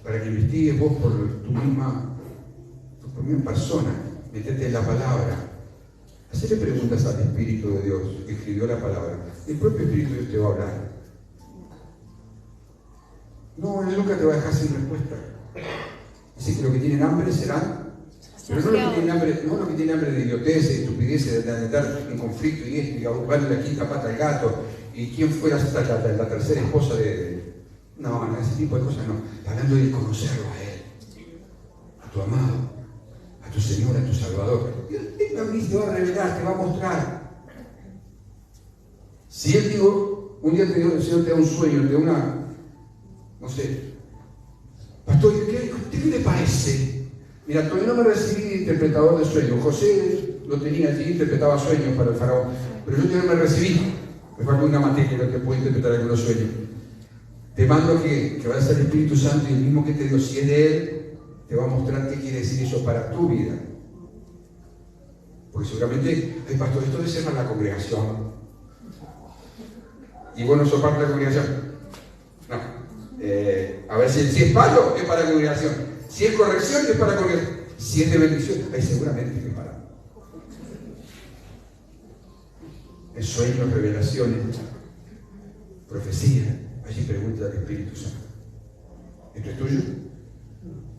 Para que investigues vos por tu misma persona, metete en la palabra. Hacerle preguntas al Espíritu de Dios que escribió la palabra. El propio Espíritu de Dios te va a hablar. No, Él nunca te va a dejar sin respuesta. Dice que los que tienen hambre serán, pero no los que tienen hambre, no los que tienen hambre de idioteces, de estupideces, de estar en conflicto y esto, y a buscarle la quinta pata al gato, y quién fue la tercera esposa de... No, ese tipo de cosas no. Hablando de conocerlo a Él, a tu amado, a tu Señor, a tu Salvador. Dios te va a revelar, te va a mostrar. Si Él digo, un día el Señor te da un sueño, te da una, no sé, pastor, ¿qué le parece? Mira, todavía no me recibí de interpretador de sueños. José lo tenía allí, interpretaba sueños para el faraón, pero yo todavía no me recibí. Me falta una materia que puede interpretar algunos sueños. Te mando que va a ser el Espíritu Santo y el mismo que te dio, si es de Él, te va a mostrar qué quiere decir eso para tu vida. Porque seguramente, ay pastor, esto debe ser para la congregación. Y vos no sos parte de la congregación. No. A ver, si es palo, es para la congregación. Si es corrección, es para la congregación. Si es de bendición, seguramente que es para. En sueños, revelaciones, profecía. Allí pregunta al Espíritu Santo. ¿Esto es tuyo?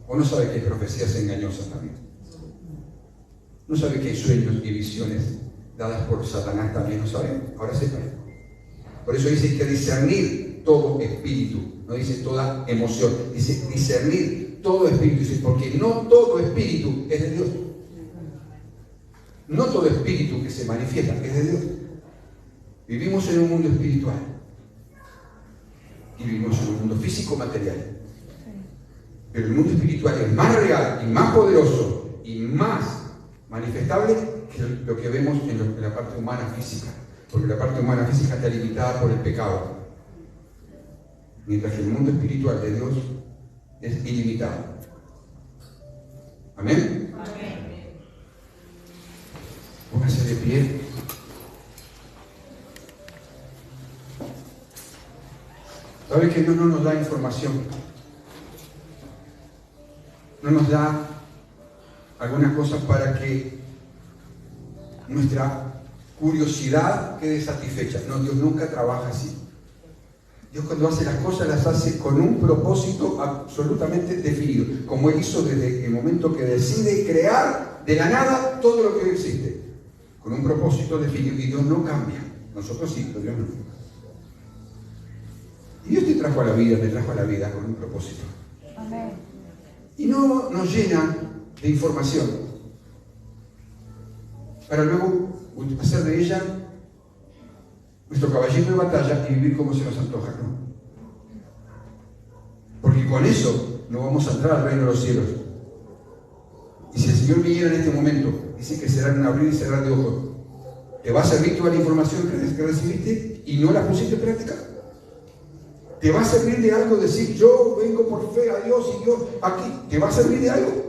¿O no sabe que hay profecías engañosas también? ¿No sabe que hay sueños y visiones dadas por Satanás también? ¿No saben? Ahora sepan. Por eso dice que discernir todo espíritu, no dice toda emoción, dice discernir todo espíritu, dice, porque no todo espíritu es de Dios. No todo espíritu que se manifiesta es de Dios. Vivimos en un mundo espiritual y vivimos en un mundo físico material. Pero el mundo espiritual es más real y más poderoso y más manifestable que lo que vemos en la parte humana física. Porque la parte humana física está limitada por el pecado. Mientras que el mundo espiritual de Dios es ilimitado. ¿Amén? Amén. Póngase de pie. ¿Sabe que Dios no nos da información? No nos da algunas cosas para que nuestra curiosidad quede satisfecha. No, Dios nunca trabaja así. Dios cuando hace las cosas las hace con un propósito absolutamente definido, como Él hizo desde el momento que decide crear de la nada todo lo que existe, con un propósito definido. Y Dios no cambia. Nosotros sí, pero Dios no. Y Dios te trajo a la vida, me trajo a la vida con un propósito. Amén. Y no nos llena de información para luego hacer de ella nuestro caballito de batalla y vivir como se nos antoja, ¿no? Porque con eso no vamos a entrar al reino de los cielos. Y si el Señor viniera en este momento, dice que será un abrir y cerrar de ojos. ¿Te va a servir toda la información que recibiste y no la pusiste en práctica? ¿Te va a servir de algo decir yo vengo por fe a Dios y Dios aquí? ¿Te va a servir de algo?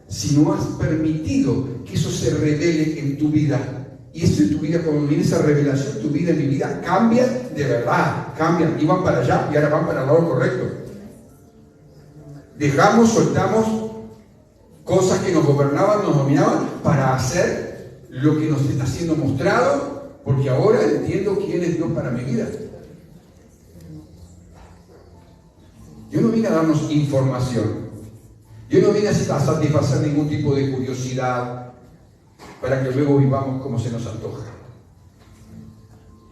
Si no has permitido que eso se revele en tu vida, y eso en tu vida, cuando viene esa revelación, tu vida y mi vida cambian de verdad, cambian, iban para allá y ahora van para el lado correcto. Dejamos, soltamos cosas que nos gobernaban, nos dominaban, para hacer lo que nos está siendo mostrado, porque ahora entiendo quién es Dios para mi vida. Yo no vine a darnos información. Yo no vine a satisfacer ningún tipo de curiosidad para que luego vivamos como se nos antoja.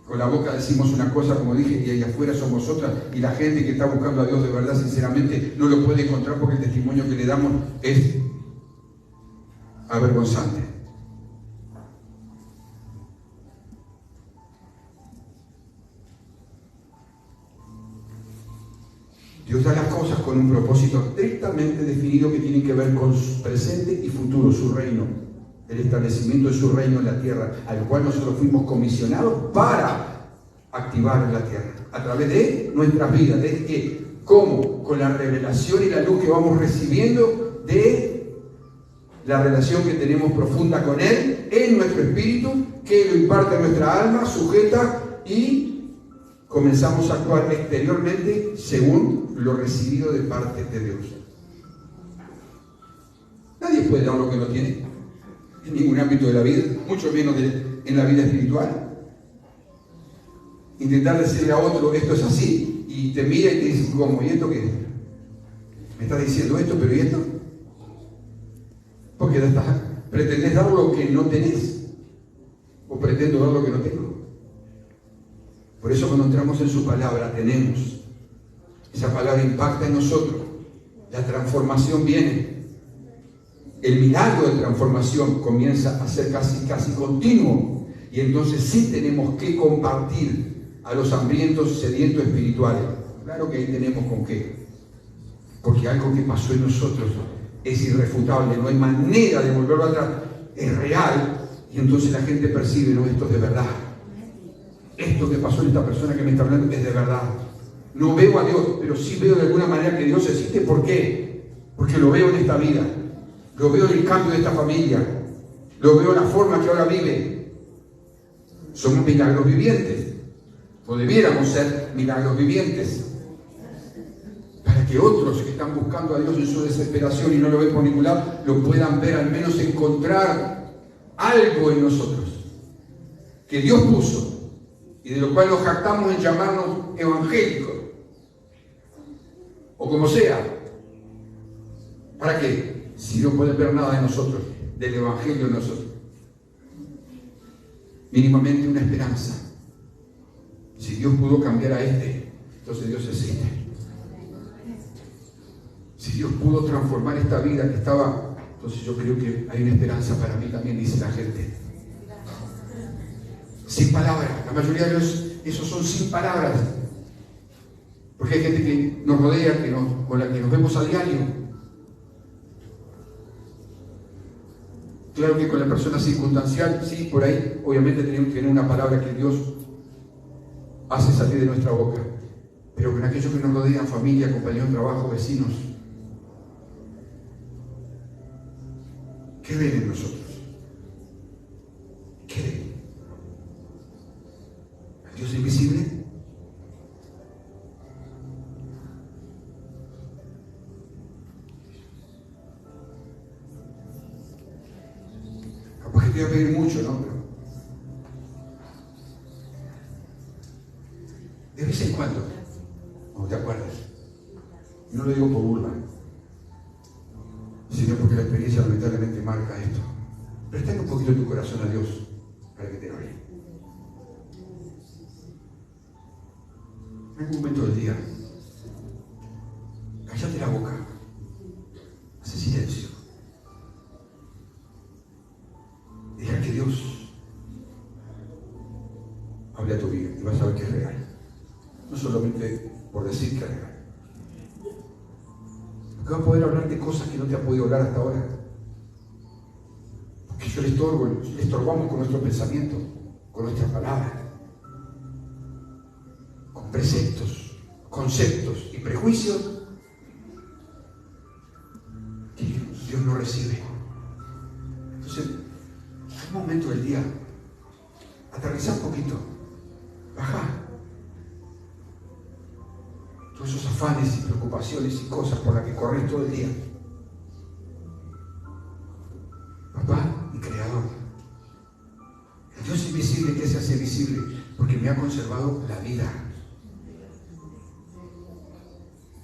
Con la boca decimos una cosa, como dije, y ahí afuera somos otras, y la gente que está buscando a Dios de verdad, sinceramente, no lo puede encontrar porque el testimonio que le damos es avergonzante. Dios da las cosas con un propósito estrictamente definido que tiene que ver con su presente y futuro, su reino, el establecimiento de su reino en la tierra, al cual nosotros fuimos comisionados para activar en la tierra, a través de nuestras vidas. ¿De qué? ¿Cómo? Con la revelación y la luz que vamos recibiendo de la relación que tenemos profunda con Él, en nuestro espíritu, que lo imparte a nuestra alma, sujeta, y comenzamos a actuar exteriormente según lo recibido de parte de Dios. Nadie puede dar lo que no tiene en ningún ámbito de la vida, mucho menos en la vida espiritual. Intentar decirle a otro esto es así y te mira y te dice, ¿cómo? ¿Y esto qué? ¿Me estás diciendo esto, pero y esto? Porque pretendés dar lo que no tenés, o pretendo dar lo que no tengo. Por eso cuando entramos en su palabra tenemos, esa palabra impacta en nosotros, la transformación viene, el milagro de transformación comienza a ser casi continuo, y entonces sí tenemos que compartir a los hambrientos, sedientos espirituales. Claro que ahí tenemos con qué, porque algo que pasó en nosotros es irrefutable, no hay manera de volverlo atrás, es real, y entonces la gente percibe, no, esto es de verdad. Esto que pasó en esta persona que me está hablando es de verdad. No veo a Dios, pero sí veo de alguna manera que Dios existe. ¿Por qué? Porque lo veo en esta vida, lo veo en el cambio de esta familia, lo veo en la forma que ahora vive. Somos milagros vivientes, o debiéramos ser milagros vivientes, para que otros que están buscando a Dios en su desesperación y no lo ven por ningún lado, lo puedan ver, al menos encontrar algo en nosotros que Dios puso y de lo cual nos jactamos en llamarnos evangélicos, o como sea. ¿Para qué? Si no pueden ver nada de nosotros, del evangelio en nosotros. Mínimamente una esperanza. Si Dios pudo cambiar a este, entonces Dios existe. Si Dios pudo transformar esta vida que estaba, entonces yo creo que hay una esperanza para mí también, dice la gente. Sin palabras, la mayoría de esos son sin palabras. Porque hay gente que nos rodea, con la que nos vemos a diario. Claro que con la persona circunstancial, sí, por ahí, obviamente tenemos que tener una palabra que Dios hace salir de nuestra boca. Pero con aquellos que nos rodean, familia, compañeros de trabajo, vecinos, ¿qué ven en nosotros? ¿Qué ven? ¿El Dios invisible? Capaz que te voy a pedir mucho, ¿no? Pero de vez en cuando, ¿no te acuerdas? No lo digo por burla, sino porque la experiencia lamentablemente marca esto. Préstale un poquito tu corazón a Dios para que te hable. En algún momento del día, cállate la boca, hace silencio, deja que Dios hable a tu vida y vas a ver que es real. No solamente por decir que es real. Porque va a poder hablar de cosas que no te ha podido hablar hasta ahora. Porque yo le estorbamos con nuestro pensamiento, con nuestras palabras, con preceptos, conceptos y prejuicios que Dios no recibe. Entonces, hay un momento del día, aterriza un poquito, baja todos esos afanes y preocupaciones y cosas por las que corres todo el día. Papá y Creador, el Dios invisible que se hace visible porque me ha conservado la vida,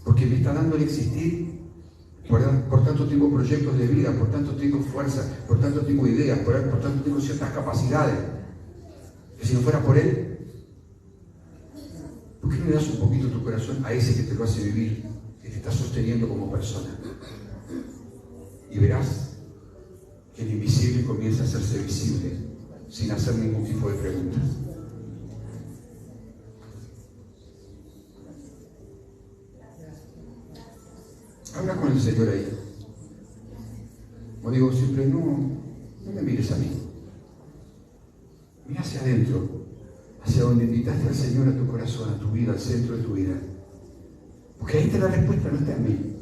porque me está dando el existir, por tanto tengo proyectos de vida, por tanto tengo fuerza, por tanto tengo ideas, por tanto tengo ciertas capacidades, que si no fuera por Él, ¿por qué no le das un poquito tu corazón a ese que te lo hace vivir, que te está sosteniendo como persona? Y verás que el invisible comienza a hacerse visible sin hacer ningún tipo de preguntas. Habla con el Señor ahí. Como digo siempre, no me mires a mí. Mira hacia adentro, hacia donde invitaste al Señor a tu corazón, a tu vida, al centro de tu vida. Porque ahí está la respuesta, no está en mí.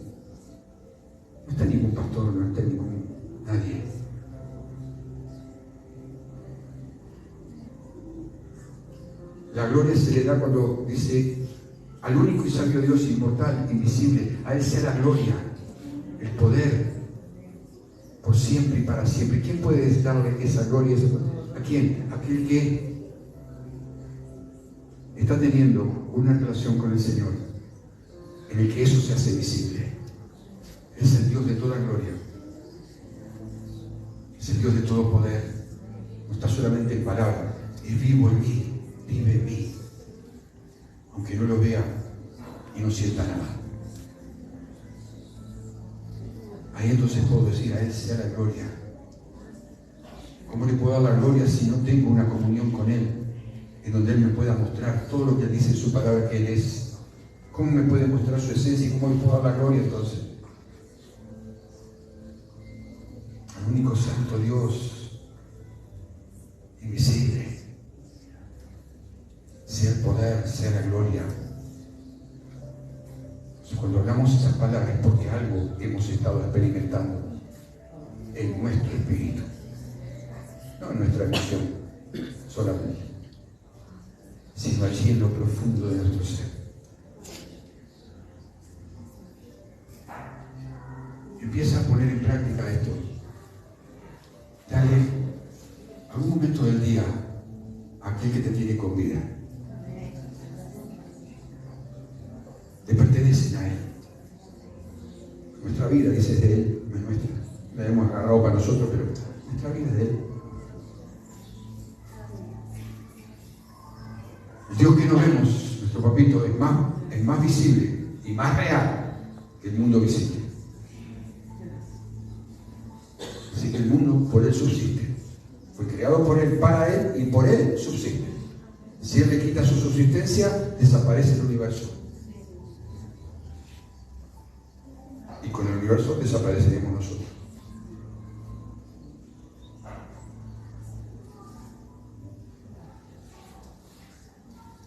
No está en ningún pastor, no está en nadie. La gloria se le da cuando dice al único y sabio Dios inmortal, invisible, a Él sea la gloria, el poder, por siempre y para siempre. ¿Quién puede darle esa gloria? ¿A quién? Aquel que está teniendo una relación con el Señor en el que eso se hace visible. Es el Dios de toda gloria. Es el Dios de todo poder. No está solamente en palabras. Es vivo en mí, vive en mí. Aunque no lo vea y no sienta nada. Ahí entonces puedo decir, a Él sea la gloria. ¿Cómo le puedo dar la gloria si no tengo una comunión con Él? En donde Él me pueda mostrar todo lo que Él dice en su palabra que Él es. ¿Cómo me puede mostrar su esencia y cómo le puedo dar la gloria entonces? Al único santo Dios, invisible, sea el poder, sea la gloria. Entonces, cuando hablamos esas palabras es porque algo hemos estado experimentando en nuestro espíritu, no en nuestra emoción solamente, sino allí en lo profundo de nuestro ser. Empieza a poner en práctica esto. Dale algún momento del día a aquel que te tiene con vida. Te pertenecen a Él. Nuestra vida, dice, es de Él, no es nuestra. La hemos agarrado para nosotros, pero nuestra vida es de Él. El Dios que no vemos, nuestro papito, es más visible y más real que el mundo visible. Así que el mundo por Él subsiste. Fue creado por Él, para Él y por Él subsiste. Si Él le quita su subsistencia, desaparece el universo. Y con el universo desapareceremos nosotros.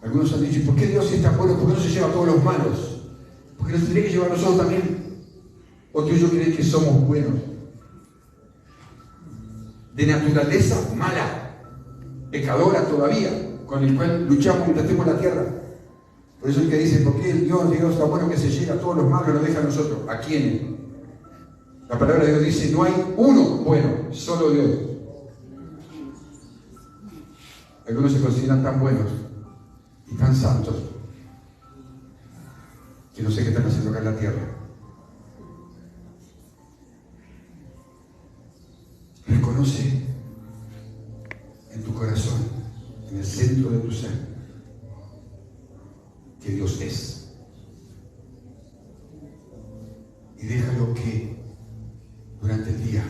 Algunos han dicho, ¿por qué Dios si es tan bueno? ¿Por qué no se lleva a todos los malos? ¿Por qué nos tendría que llevar a nosotros también? ¿O tú y yo crees que somos buenos? De naturaleza mala, pecadora todavía, con el cual luchamos mientras estemos en la tierra. Por eso el que dice, ¿por qué Dios está bueno que se llega a todos los malos y nos deja a nosotros? ¿A quiénes? La palabra de Dios dice, no hay uno bueno, solo Dios. Algunos se consideran tan buenos y tan santos que no sé qué están haciendo acá en la tierra. Reconoce en tu corazón, en el centro de tu ser, que Dios es. Y déjalo que durante el día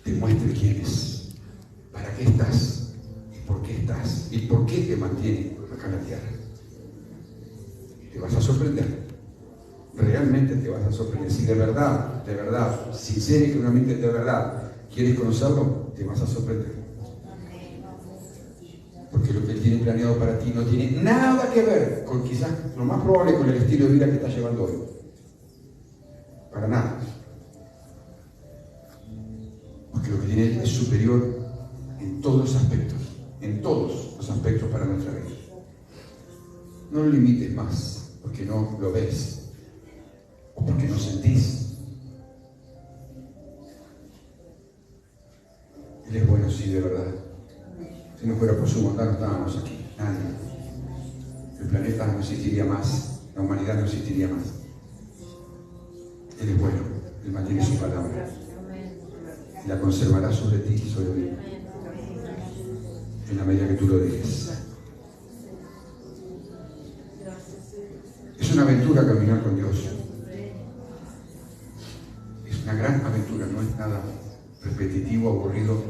te muestre quién es, para qué estás y por qué te mantiene acá en la tierra. Te vas a sorprender. Realmente te vas a sorprender. Si de verdad, sincero y genuinamente de verdad quieres conocerlo, te vas a sorprender. Porque lo que Él tiene planeado para ti no tiene nada que ver con, quizás lo más probable, con el estilo de vida que estás llevando hoy. Para nada. Porque lo que tiene Él es superior en todos los aspectos para nuestra vida. No lo limites más, porque no lo ves. O porque no sentís. Él es bueno, sí, de verdad. Si no fuera por su bondad no estábamos aquí, nadie. El planeta no existiría más, la humanidad no existiría más. Él es bueno, Él mantiene su palabra y la conservará sobre ti y sobre mí, en la medida que tú lo dejes. Es una aventura caminar con Dios. Es una gran aventura, no es nada repetitivo, aburrido,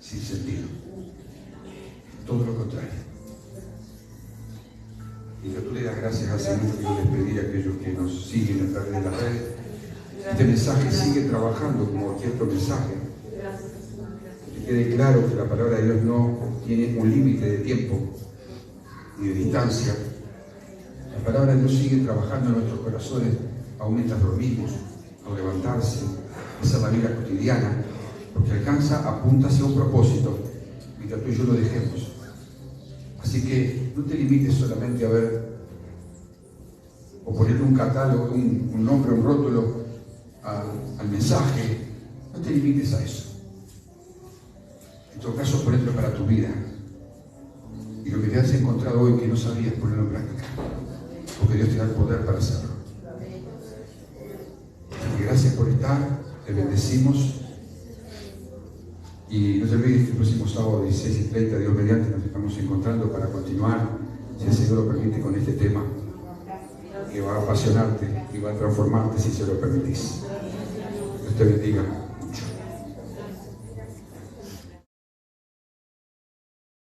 sin sentido. Todo lo contrario. Y yo tú le das gracias al Señor, yo les pedí a aquellos que nos siguen a través de las redes. Este mensaje sigue trabajando como cualquier otro mensaje. Que quede claro que la palabra de Dios no tiene un límite de tiempo ni de distancia. La palabra de Dios sigue trabajando en nuestros corazones, aún mientras dormimos, al levantarse. Esa es la vida cotidiana, porque apunta hacia un propósito, mientras tú y yo lo dejemos. Así que no te limites solamente a ver o ponerle un catálogo, un nombre, un rótulo al mensaje. No te limites a eso. En todo caso, ponedlo para tu vida. y lo que te has encontrado hoy que no sabías ponerlo en práctica, porque Dios te da el poder para hacerlo. Así que gracias por estar, te bendecimos y no te olvides que el próximo sábado 16:30, Dios mediante, nos estamos encontrando para continuar, si el Señor lo permite, con este tema que va a apasionarte y va a transformarte si se lo permitís. Dios te bendiga.